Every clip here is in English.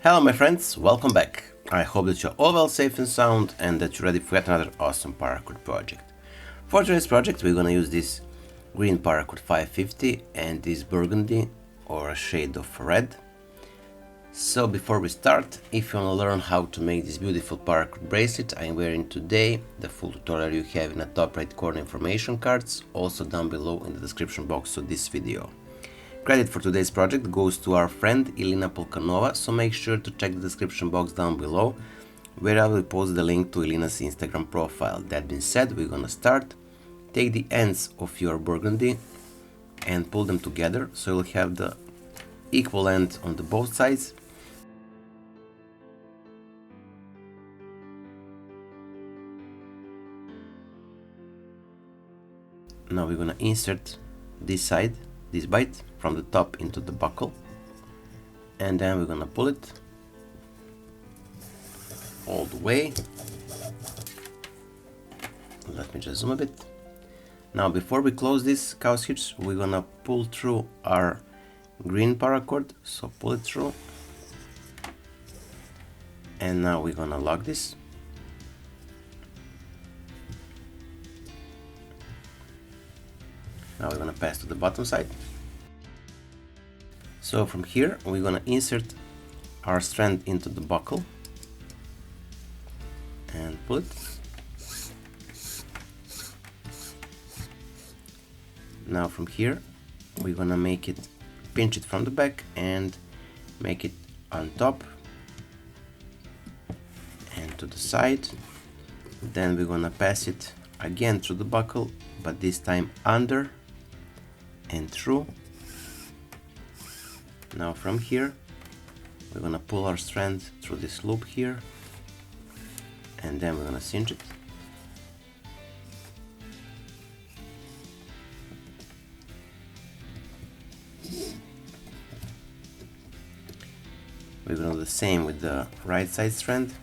Hello my friends, welcome back. I hope that you're all well, safe and sound and that you're ready for yet another awesome paracord project. For today's project we're gonna use this green Paracord 550 and this burgundy or a shade of red. So before we start, if you wanna learn how to make this beautiful paracord bracelet I'm wearing today, the full tutorial you have in the top right corner information cards, also down below in the description box of this video. Credit for today's project goes to our friend Elena Polkanova, so make sure to check the description box down below where I will post the link to Elena's Instagram profile. That being said, we're gonna start. Take the ends of your burgundy and pull them together so you'll have the equal end on the both sides. Now we're gonna insert this side, this bite, from the top into the buckle, and then we're gonna pull it all the way. Let me just zoom a bit. Now before we close this cow's hitch, we're gonna pull through our green paracord, so pull it through, and now we're gonna lock this. Now we're gonna pass to the bottom side. So from here we're gonna insert our strand into the buckle and pull it. Now from here we're gonna make it, pinch it from the back and make it on top and to the side. Then we're gonna pass it again through the buckle, but this time under and through. Now from here we're gonna pull our strand through this loop here and then we're gonna cinch it. We're gonna do the same with the right side strand.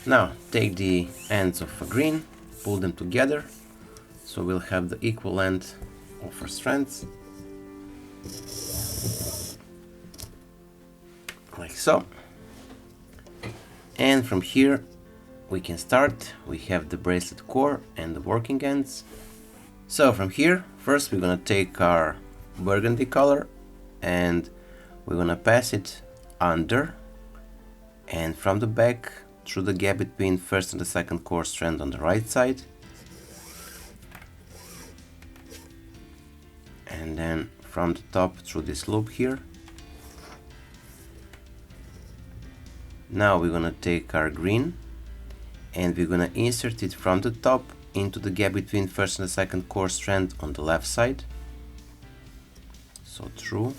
Now take the ends of a green, pull them together so we'll have the equal end of our strands, like so. And from here we can start. We have the bracelet core and the working ends. So from here first we're gonna take our burgundy color and we're gonna pass it under and from the back through the gap between first and the second core strand on the right side, and then from the top through this loop here. Now we're gonna take our green and we're gonna insert it from the top into the gap between first and the second core strand on the left side, so through,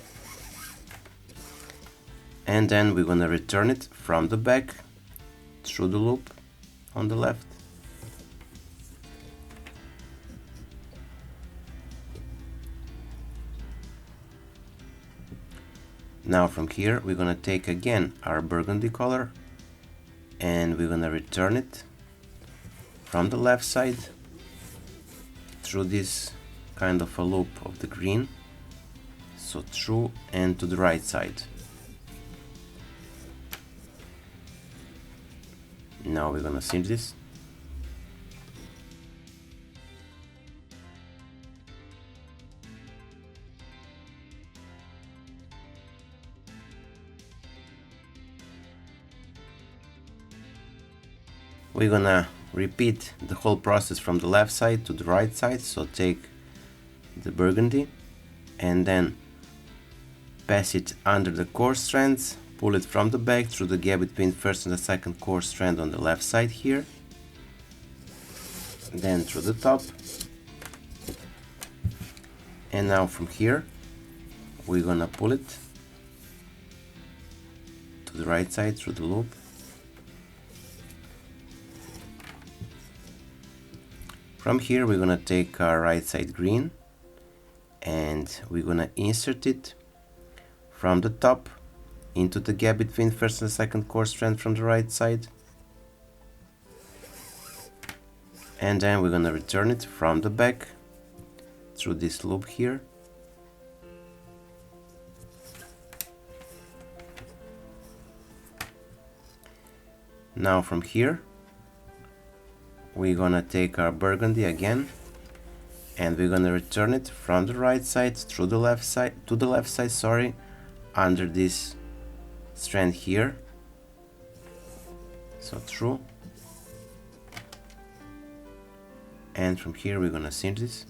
and then we're gonna return it from the back through the loop on the left. Now from here we're gonna take again our burgundy color and we're gonna return it from the left side through this kind of a loop of the green, so through and to the right side. Now we're gonna cinch this. We're gonna repeat the whole process from the left side to the right side, so take the burgundy and then pass it under the core strands, pull it from the back through the gap between first and the second core strand on the left side here, then through the top, and now from here we're gonna pull it to the right side through the loop. From here we're gonna take our right side green and we're gonna insert it from the top into the gap between first and second core strand from the right side, and then we're gonna return it from the back through this loop here. Now from here we're gonna take our burgundy again and we're gonna return it from the right side through the left side to the left side, sorry, under this strand here, so through, and from here we're gonna cinch this.